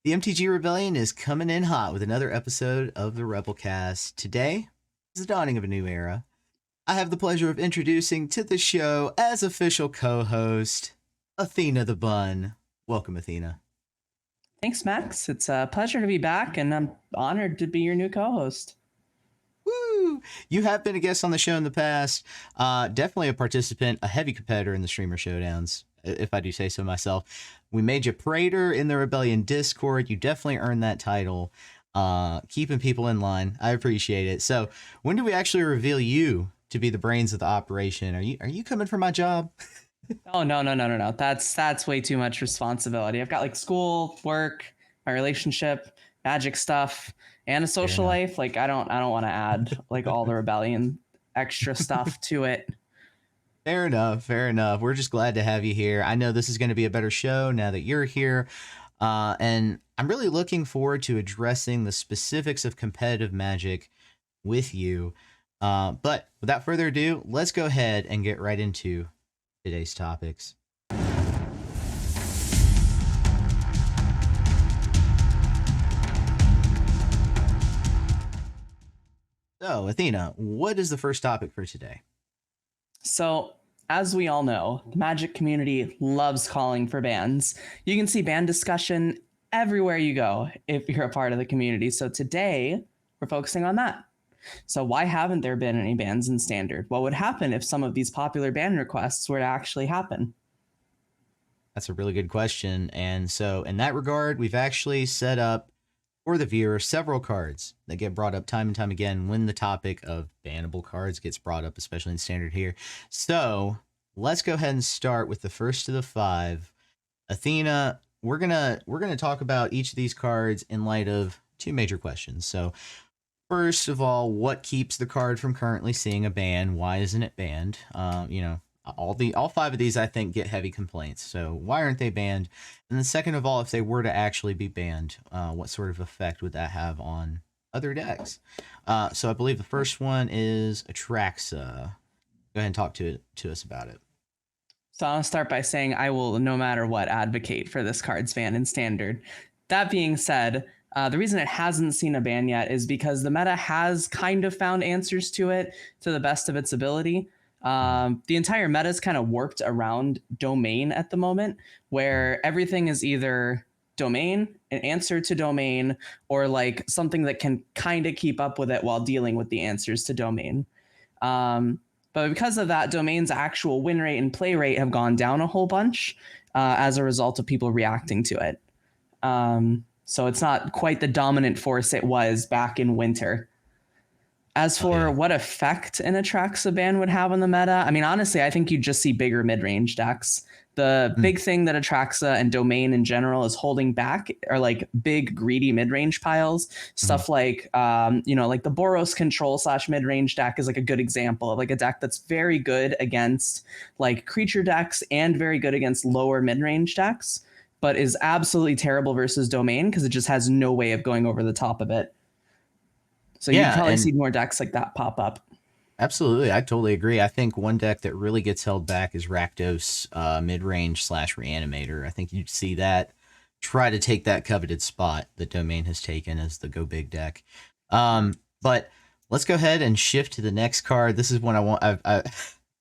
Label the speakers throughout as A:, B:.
A: The MTG Rebellion is coming in hot with another episode of the Rebelcast. Today is the dawning of a new era. I have the pleasure of introducing to the show as official co-host, Athena the Bun. Welcome, Athena.
B: Thanks, Max. It's a pleasure to be back, and I'm honored to be your new co-host.
A: Woo! You have been a guest on the show in the past. Definitely a participant, a heavy competitor in the Streamer Showdowns, if I do say so myself. We made you Praetor in the Rebellion Discord. You definitely earned that title. Keeping people in line. I appreciate it. So when do we actually reveal you to be the brains of the operation? Are you coming for my job?
B: Oh no. That's way too much responsibility. I've got like school, work, my relationship, magic stuff, and a social life. Like I don't want to add like all the Rebellion extra stuff to it.
A: Fair enough. We're just glad to have you here. I know this is going to be a better show now that you're here. And I'm really looking forward to addressing the specifics of competitive Magic with you. But without further ado, let's go ahead and get right into today's topics. So, Athena, what is the first topic for today?
B: So, as we all know, the Magic community loves calling for bans. You can see ban discussion everywhere you go if you're a part of the community. So today, we're focusing on that. So why haven't there been any bans in Standard? What would happen if some of these popular ban requests were to actually happen?
A: That's a really good question. And so in that regard, we've actually set up for the viewer several cards that get brought up time and time again when the topic of bannable cards gets brought up, especially in Standard here. So let's go ahead and start with the first of the five. Athena, we're gonna talk about each of these cards in light of two major questions. So first of all, what keeps the card from currently seeing a ban? Why isn't it banned? All five of these I think get heavy complaints. So why aren't they banned? And then second of all, if they were to actually be banned, what sort of effect would that have on other decks? So I believe the first one is Atraxa. Go ahead and talk to us about it.
B: So I'll start by saying I will, no matter what, advocate for this card's ban in Standard. That being said, the reason it hasn't seen a ban yet is because the meta has kind of found answers to it to the best of its ability. The entire meta is kind of warped around domain at the moment, where everything is either domain, an answer to domain, or like something that can kind of keep up with it while dealing with the answers to domain. But because of that, domain's actual win rate and play rate have gone down a whole bunch as a result of people reacting to it. So it's not quite the dominant force it was back in winter. As for what effect an Atraxa ban would have on the meta, I mean, honestly, I think you'd just see bigger mid-range decks. The big thing that Atraxa and domain in general is holding back are like big greedy mid-range piles. Stuff like, like the Boros control / mid-range deck is like a good example of like a deck that's very good against like creature decks and very good against lower mid-range decks, but is absolutely terrible versus domain because it just has no way of going over the top of it. So you'd probably see more decks like that pop up.
A: Absolutely, I totally agree. I think one deck that really gets held back is Rakdos mid-range / Reanimator. I think you'd see that try to take that coveted spot that Domain has taken as the go big deck. But let's go ahead and shift to the next card. This is one I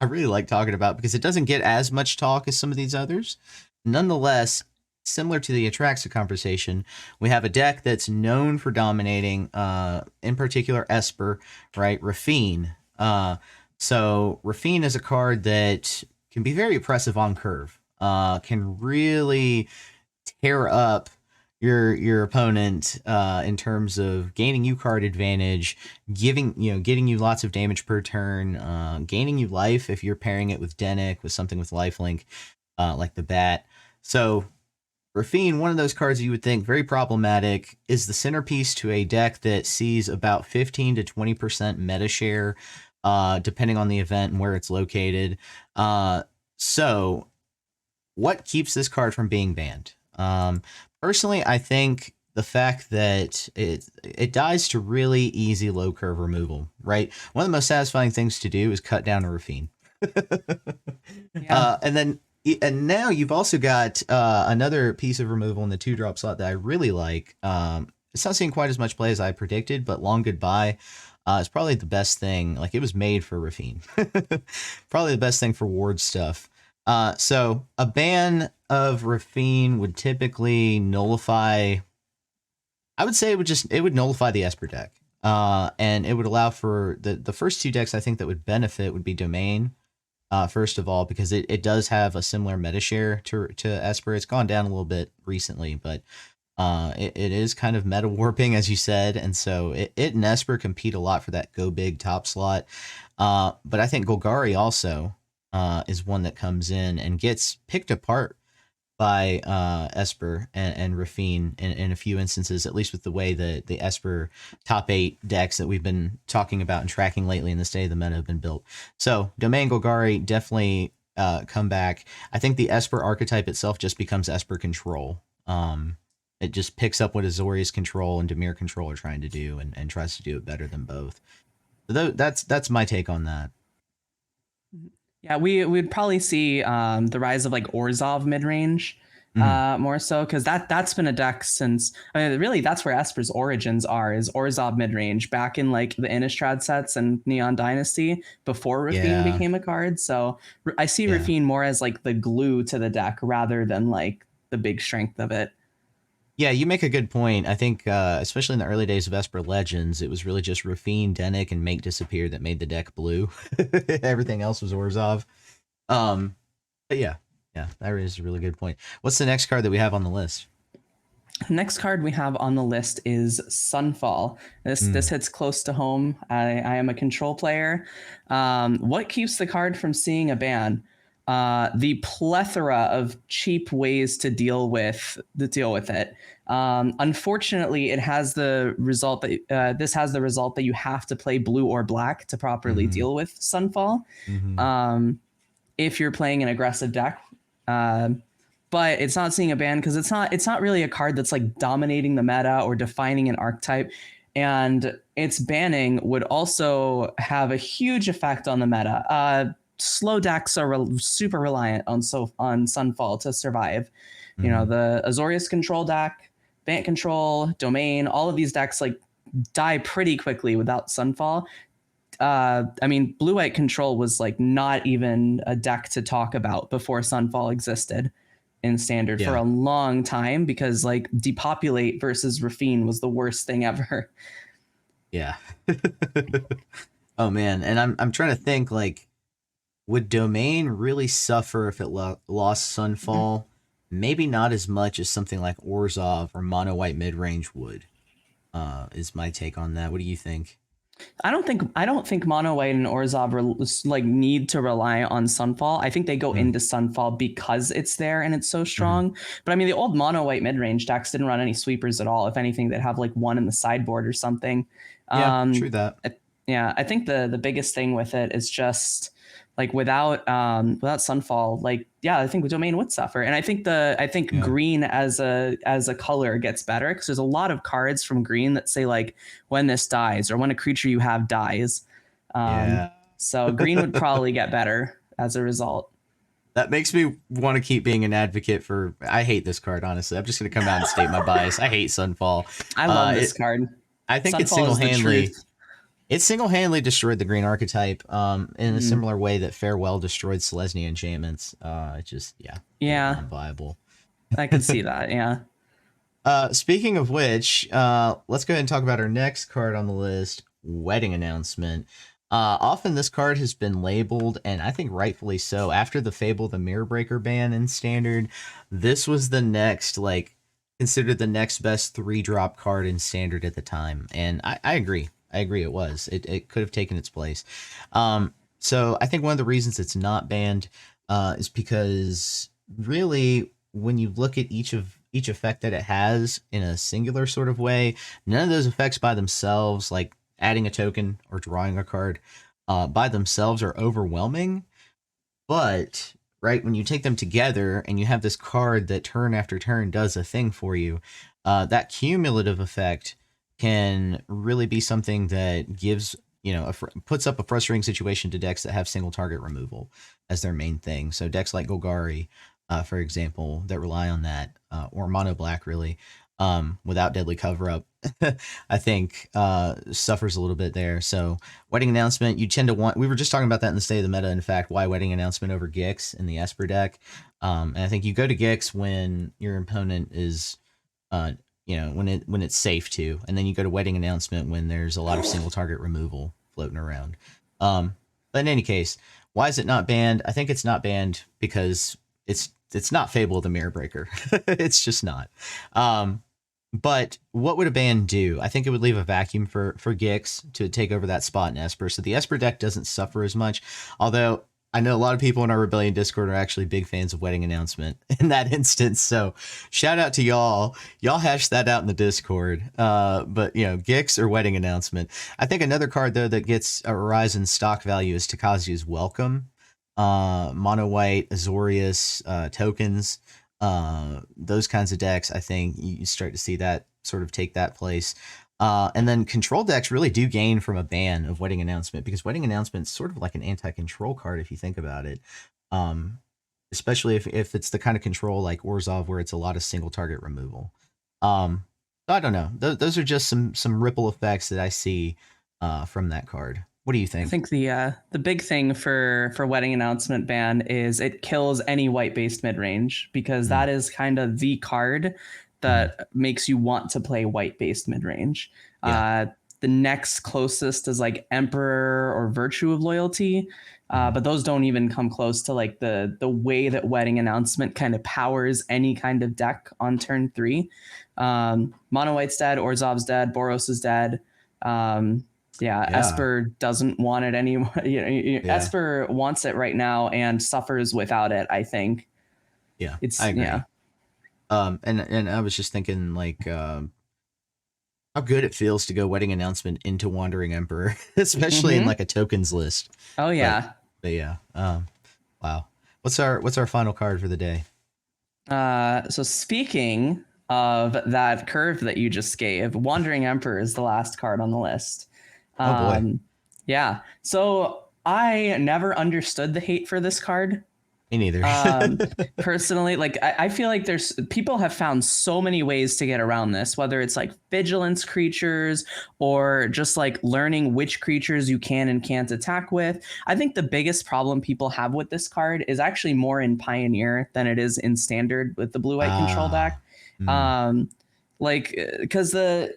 A: really like talking about because it doesn't get as much talk as some of these others. Nonetheless, similar to the Atraxa conversation, we have a deck that's known for dominating, in particular Esper, right? Rafine. So Rafine is a card that can be very oppressive on curve. Can really tear up your opponent in terms of gaining you card advantage, getting you lots of damage per turn, gaining you life if you're pairing it with Denic, with something with lifelink, like the Bat. So Rafine, one of those cards you would think very problematic, is the centerpiece to a deck that sees about 15 to 20% meta share, depending on the event and where it's located. So what keeps this card from being banned? Personally, I think the fact that it dies to really easy low curve removal, right? One of the most satisfying things to do is cut down a Rafine. And then And now you've also got another piece of removal in the 2-drop slot that I really like. It's not seeing quite as much play as I predicted, but Long Goodbye is probably the best thing. Like, it was made for Rafine. Probably the best thing for ward stuff. So a ban of Rafine would typically nullify. I would say it would nullify the Esper deck. And it would allow for the first two decks I think that would benefit would be Domain. First of all, because it does have a similar meta share to Esper. It's gone down a little bit recently, but it is kind of meta warping, as you said, and so it and Esper compete a lot for that go big top slot. But I think Golgari also is one that comes in and gets picked apart by Esper and Rafine in a few instances, at least with the way the Esper top 8 decks that we've been talking about and tracking lately in the state of the meta have been built. So Domain Golgari definitely come back. I think the Esper archetype itself just becomes Esper Control. It just picks up what Azorius Control and Dimir Control are trying to do and tries to do it better than both. So that's my take on that.
B: Yeah, we'd probably see the rise of like Orzhov mid range more so, because that's been a deck since, I mean, really that's where Esper's origins are, is Orzhov mid range back in like the Innistrad sets and Neon Dynasty before Rafine became a card. So I see Rafine more as like the glue to the deck rather than like the big strength of it.
A: Yeah, you make a good point. I think, especially in the early days of Esper Legends, it was really just Rafine, Dennick, and Make Disappear that made the deck blue. Everything else was Orzhov. But yeah, that is a really good point. What's the next card that we have on the list?
B: Next card we have on the list is Sunfall. This hits close to home. I am a control player. What keeps the card from seeing a ban? The plethora of cheap ways to deal with it. Unfortunately, it has the result that this has the result that you have to play blue or black to properly deal with Sunfall. If you're playing an aggressive deck. But it's not seeing a ban because it's not really a card that's like dominating the meta or defining an archetype. And its banning would also have a huge effect on the meta. Slow decks are super reliant on Sunfall to survive. You know, the Azorius control deck, Bant control, Domain, all of these decks like die pretty quickly without Sunfall. I mean, blue-white control was like not even a deck to talk about before Sunfall existed in standard for a long time, because like Depopulate versus Rafine was the worst thing ever.
A: Yeah. Oh man, and I'm trying to think, like, would Domain really suffer if it lost Sunfall? Maybe not as much as something like Orzhov or Mono White Midrange would. Is my take on that. What do you think?
B: I don't think Mono White and Orzhov like need to rely on Sunfall. I think they go into Sunfall because it's there and it's so strong. But I mean, the old Mono White mid range decks didn't run any sweepers at all. If anything, they'd have like one in the sideboard or something.
A: Yeah, true that.
B: I think the biggest thing with it is just like without Sunfall, like I think Domain would suffer. And I think green as a color gets better because there's a lot of cards from green that say like when this dies or when a creature you have dies. So green would probably get better as a result.
A: That makes me want to keep being an advocate for. I hate this card, honestly. I'm just going to come out and state my bias. I hate Sunfall.
B: I love this card.
A: I think it single-handedly destroyed the green archetype in a similar way that Farewell destroyed Selesnya enchantments. It just unviable.
B: I can see that. Yeah.
A: Speaking of which, let's go ahead and talk about our next card on the list, Wedding Announcement. Often this card has been labeled, and I think rightfully so, after the Fable the Mirror Breaker ban in Standard. This was the next, like, considered the next best 3-drop card in Standard at the time, and I agree. I agree it was. It could have taken its place. So I think one of the reasons it's not banned is because really when you look at each effect that it has in a singular sort of way, none of those effects by themselves, like adding a token or drawing a card, by themselves are overwhelming. But right, when you take them together and you have this card that turn after turn does a thing for you, that cumulative effect can really be something that gives puts up a frustrating situation to decks that have single target removal as their main thing. So decks like Golgari, for example, that rely on that, or mono black really, without deadly cover up, I think suffers a little bit there. So Wedding Announcement, you tend to want. We were just talking about that in the State of the Meta. In fact, why Wedding Announcement over Gix in the Esper deck? And I think you go to Gix when your opponent is, when it's safe to, and then you go to Wedding Announcement when there's a lot of single target removal floating around. But in any case, why is it not banned? I think it's not banned because it's not Fable the Mirror Breaker. It's just not. But what would a ban do? I think it would leave a vacuum for Gix to take over that spot in Esper. So the Esper deck doesn't suffer as much. Although I know a lot of people in our Rebellion Discord are actually big fans of Wedding Announcement in that instance. So shout out to y'all. Y'all hash that out in the Discord. But, Gix or Wedding Announcement. I think another card, though, that gets a rise in stock value is Takazu's Welcome. Mono White, Azorius, tokens. Those kinds of decks, I think you start to see that sort of take that place. And then control decks really do gain from a ban of Wedding Announcement, because Wedding Announcement is sort of like an anti-control card if you think about it. Especially if it's the kind of control like Orzhov where it's a lot of single target removal. I don't know. Those are just some ripple effects that I see from that card. What do you think?
B: I think the big thing for Wedding Announcement ban is it kills any white-based mid-range, because that is kind of the card that makes you want to play white-based mid-range. Yeah. The next closest is like Emperor or Virtue of Loyalty, but those don't even come close to like the way that Wedding Announcement kind of powers any kind of deck on turn 3. Mono White's dead, Orzhov's dead, Boros is dead. Yeah, Esper doesn't want it anymore. Esper wants it right now and suffers without it, I think.
A: Yeah, I agree. Yeah. And I was just thinking, like, how good it feels to go Wedding Announcement into Wandering Emperor, especially in like a tokens list.
B: Oh yeah.
A: But yeah. Wow. What's our final card for the day?
B: So speaking of that curve that you just gave, Wandering Emperor is the last card on the list.
A: Oh boy.
B: Yeah. So I never understood the hate for this card.
A: Me neither.
B: Personally, like I feel like people have found so many ways to get around this, whether it's like vigilance creatures or just like learning which creatures you can and can't attack with. I think the biggest problem people have with this card is actually more in Pioneer than it is in Standard with the blue-white control deck. Like, because the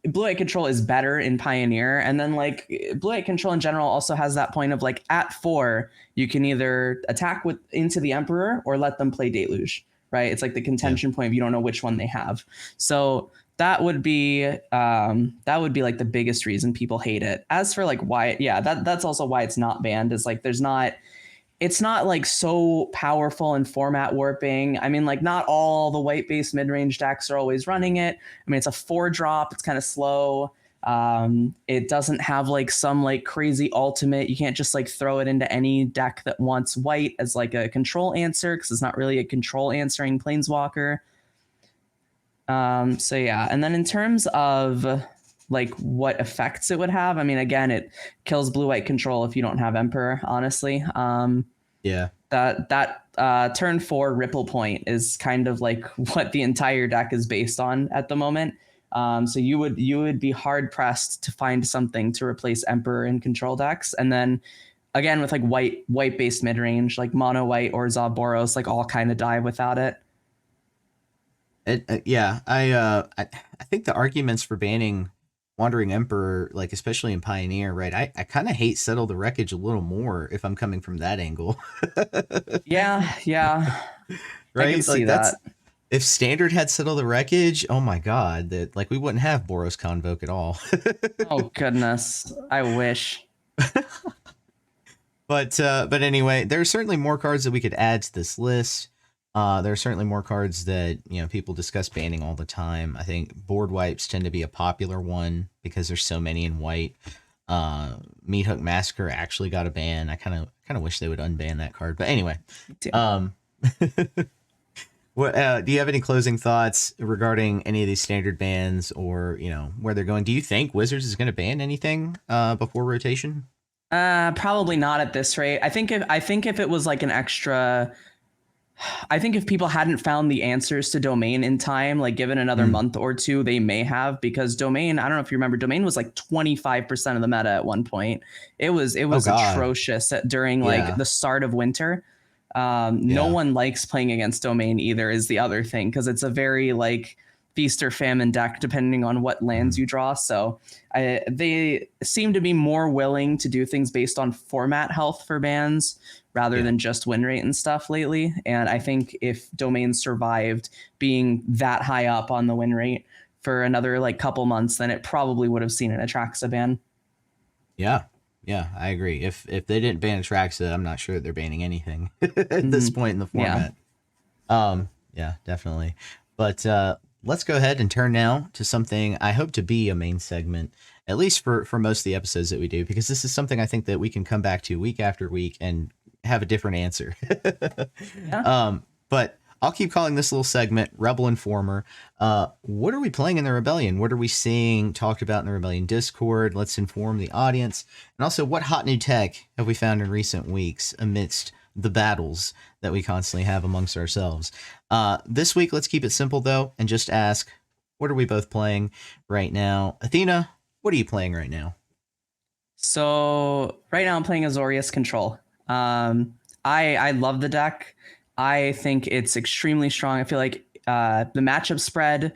B: blue-white control is better in Pioneer, and then like blue-white control in general also has that point of like at 4 you can either attack into the Emperor or let them play Deluge, right? It's like the contention point of you don't know which one they have. So that would be like the biggest reason people hate it. As for like why, that's also why it's not banned, is like it's not like so powerful in format warping. I mean, like not all the white-based mid-range decks are always running it. I mean, it's a 4-drop. It's kind of slow. It doesn't have like some like crazy ultimate. You can't just like throw it into any deck that wants white as like a control answer, because it's not really a control answering planeswalker. So yeah, and then in terms of like what effects it would have, I mean, again, it kills blue-white control if you don't have Emperor, honestly. That turn 4 Ripple Point is kind of like what the entire deck is based on at the moment. So you would be hard pressed to find something to replace Emperor in control decks. And then again, with like white based mid range, like Mono White or Boros, like all kind of die without it.
A: I think the arguments for banning Wandering Emperor, like especially in Pioneer, right? I kind of hate Settle the Wreckage a little more if I'm coming from that angle.
B: yeah.
A: Right?
B: I can see that.
A: If Standard had Settle the Wreckage, oh my god, that like we wouldn't have Boros Convoke at all.
B: Oh goodness, I wish.
A: But anyway, there are certainly more cards that we could add to this list. There are certainly more cards that, people discuss banning all the time. I think board wipes tend to be a popular one because there's so many in white. Meat Hook Massacre actually got a ban. I kind of wish they would unban that card. But anyway, What do you have any closing thoughts regarding any of these standard bans, or where they're going? Do you think Wizards is going to ban anything before rotation?
B: Probably not at this rate. I think if it was like an extra, I think if people hadn't found the answers to Domain in time, like given another
A: Mm.
B: month or two, they may have, because Domain, I don't know if you remember, Domain was like 25% of the meta at one point. It was
A: Oh God,
B: atrocious during like
A: yeah,
B: the start of winter. No
A: yeah,
B: one likes playing against Domain either, is the other thing, because it's a very like feast or famine deck depending on what lands
A: mm,
B: you draw. So they seem to be more willing to do things based on format health for bans rather
A: yeah.
B: than just win rate and stuff lately. And I think if Domain survived being that high up on the win rate for another like couple months, then it probably would have seen an Atraxa ban.
A: Yeah, yeah, I agree. If they didn't ban Atraxa, I'm not sure that they're banning anything at this
B: Mm-hmm.
A: point in the
B: Yeah.
A: format. Yeah, definitely. But let's go ahead and turn now to something I hope to be a main segment, at least for most of the episodes that we do, because this is something I think that we can come back to week after week and have a different answer.
B: Yeah.
A: But I'll keep calling this little segment Rebel Informer. What are we playing in the Rebellion? What are we seeing talked about in the Rebellion Discord? Let's inform the audience. And also, what hot new tech have we found in recent weeks amidst the battles that we constantly have amongst ourselves? This week, let's keep it simple, though, and just ask, what are we both playing right now? Athena, what are you playing right now?
B: So right now I'm playing Azorius Control. I love the deck. I think it's extremely strong. I feel like the matchup spread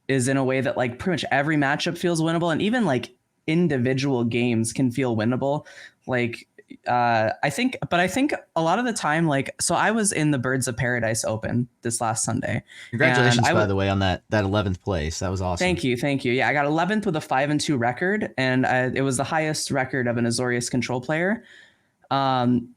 B: is in a way that like pretty much every matchup feels winnable, and even like individual games can feel winnable. Like I think a lot of the time, like, so I was in the Birds of Paradise Open this last Sunday, and
A: Congratulations, by the way, on that 11th place. That was awesome.
B: thank you. Yeah, I got 11th with a 5-2 record, and it was the highest record of an Azorius Control player. Um,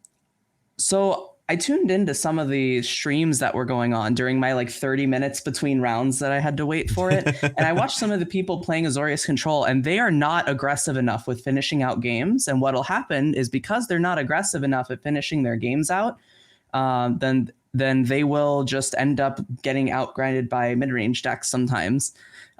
B: so I tuned into some of the streams that were going on during my like 30 minutes between rounds that I had to wait for it. And I watched some of the people playing Azorius Control, and they are not aggressive enough with finishing out games. And what'll happen is, because they're not aggressive enough at finishing their games out, then they will just end up getting outgrinded by mid-range decks sometimes.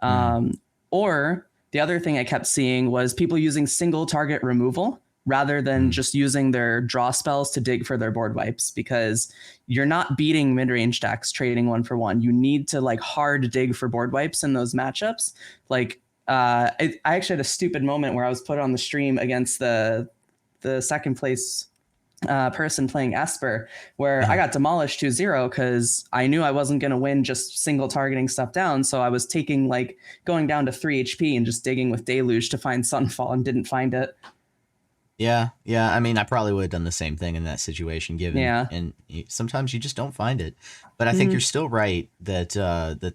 A: Mm,
B: Um, or the other thing I kept seeing was people using single target removal rather than
A: mm,
B: just using their draw spells to dig for their board wipes, because you're not beating mid-range decks trading one for one. You need to like hard dig for board wipes in those matchups. Like I actually had a stupid moment where I was put on the stream against the second place person playing Esper, where I
A: uh,
B: got demolished 2-0 because I knew I wasn't going to win just single targeting stuff down. So I was taking like going down to 3 HP and just digging with Deluge to find Sunfall, and didn't find it.
A: yeah, yeah. I mean, I probably would have done the same thing in that situation, given,
B: Yeah.
A: and sometimes you just don't find it. But I think you're
B: Mm-hmm.
A: still right that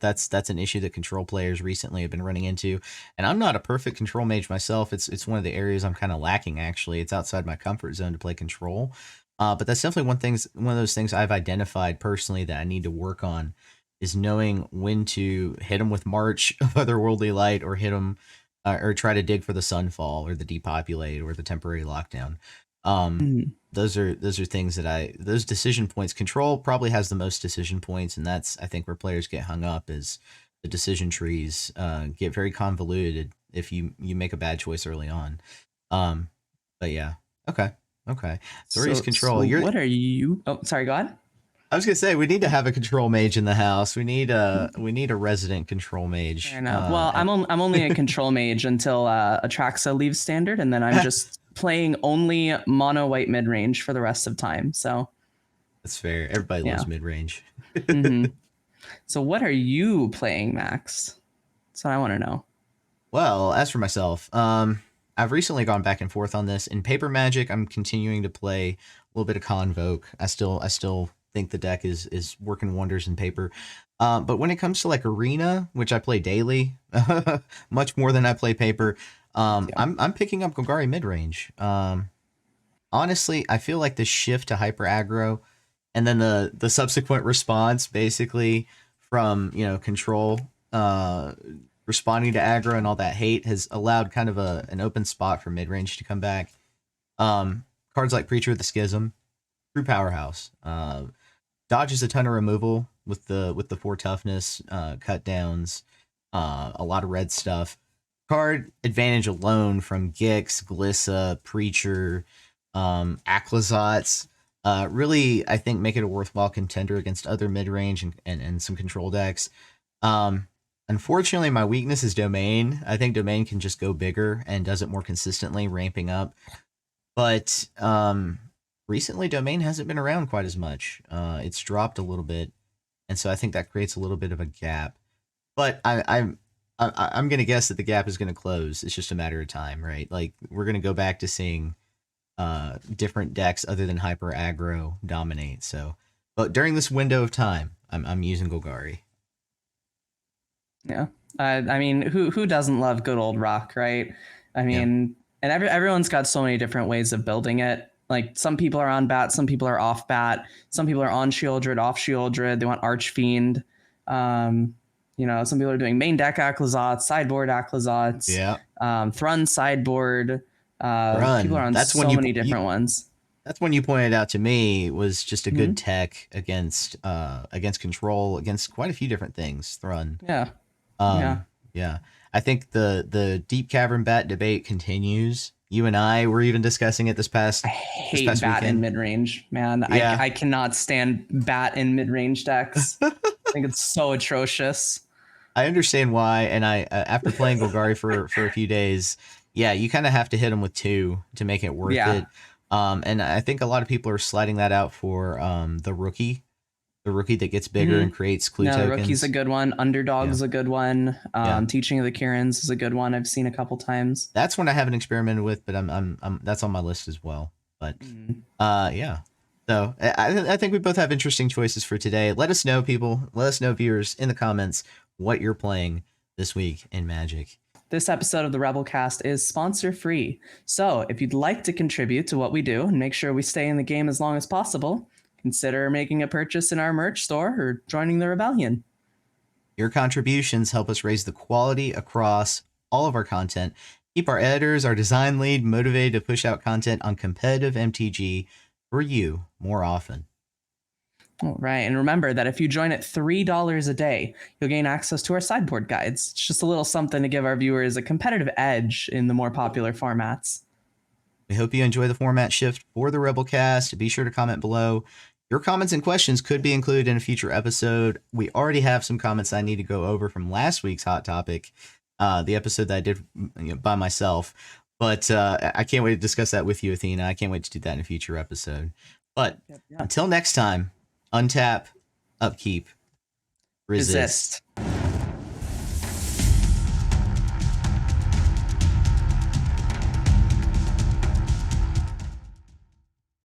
A: that's an issue that control players recently have been running into. And I'm not a perfect control mage myself. It's one of the areas I'm kind of lacking. Actually, it's outside my comfort zone to play control. But that's definitely one of those things I've identified personally that I need to work on, is knowing when to hit them with March of Otherworldly Light, or hit them or try to dig for the Sunfall or the Depopulate or the Temporary Lockdown. Um,
B: Mm-hmm.
A: those are things that those decision points. Control probably has the most decision points, and that's, I think, where players get hung up, is the decision trees get very convoluted if you make a bad choice early on. Um, but yeah, okay, okay. Thorius
B: So
A: Control. You're.
B: what are you? Oh, sorry. Go ahead.
A: I was gonna say we need to have a control mage in the house. We need a resident control
B: Fair
A: mage.
B: enough. Well, I'm only a control mage until Atraxa leaves standard, and then I'm just playing only mono white mid range for the rest of time. So
A: That's fair. Everybody
B: yeah.
A: loves mid range.
B: Mm-hmm. So what are you playing, Max? That's what I want to know.
A: Well, as for myself, I've recently gone back and forth on this. In Paper Magic, I'm continuing to play a little bit of Convoke. I still think the deck is working wonders in Paper. But when it comes to like Arena, which I play daily, much more than I play Paper,
B: Yeah.
A: I'm picking up Golgari mid range. Honestly, I feel like the shift to hyper aggro, and then the subsequent response, basically from control, responding to aggro and all that hate, has allowed kind of an open spot for mid range to come back. Cards like Preacher of the Schism, true powerhouse. Dodges a ton of removal, with the 4 toughness cut downs, a lot of red stuff. Card advantage alone from Gix, Glissa, Preacher, Aclazots, really I think make it a worthwhile contender against other mid range and some control decks. Unfortunately, my weakness is Domain. I think Domain can just go bigger and does it more consistently, ramping up. But recently, Domain hasn't been around quite as much. It's dropped a little bit, and so I think that creates a little bit of a gap. But I'm gonna guess that the gap is gonna close. It's just a matter of time, right? Like we're gonna go back to seeing different decks other than hyper aggro dominate. So, but during this window of time, I'm using Golgari.
B: Yeah. I mean, who doesn't love good old rock, right? I mean, and everyone's got so many different ways of building it. Like some people are on bat, some people are off bat, some people are on Shieldred, off Shieldred. They want Archfiend. You know, some people are doing main deck Aclazots, sideboard Aclazots.
A: Yeah.
B: Thrun sideboard.
A: Run.
B: People are on
A: That's
B: so many different ones.
A: That's when you pointed out to me was just a good tech against control, against quite a few different things. Thrun.
B: Yeah.
A: Yeah. I think the Deep Cavern Bat debate continues. You and I were even discussing it this past
B: bat
A: weekend.
B: in mid range, man.
A: Yeah.
B: I cannot stand bat in mid range decks. I think it's so atrocious.
A: I understand why, and I after playing Golgari for a few days, yeah, you kind of have to hit them with 2 to make it worth it. And I think a lot of people are sliding that out for the rookie that gets bigger and creates clue tokens.
B: The rookie's a good one. Underdog's a good one. Teaching of the Kirans is a good one. I've seen a couple times.
A: That's one I haven't experimented with, but I'm that's on my list as well. But yeah. So I think we both have interesting choices for today. Let us know, people. Let us know, viewers, in the comments what you're playing this week in Magic.
B: This episode of the Rebelcast is sponsor free. So if you'd like to contribute to what we do and make sure we stay in the game as long as possible, consider making a purchase in our merch store or joining the Rebellion.
A: Your contributions help us raise the quality across all of our content, keep our editors, our design lead motivated to push out content on competitive MTG for you more often.
B: All right. And remember that if you join at $3 a day, you'll gain access to our sideboard guides. It's just a little something to give our viewers a competitive edge in the more popular formats.
A: We hope you enjoy the format shift for the Rebelcast. Be sure to comment below. Your comments and questions could be included in a future episode. We already have some comments I need to go over from last week's hot topic, the episode that I did by myself. But I can't wait to discuss that with you, Athena. I can't wait to do that in a future episode. But until next time, untap, upkeep, resist.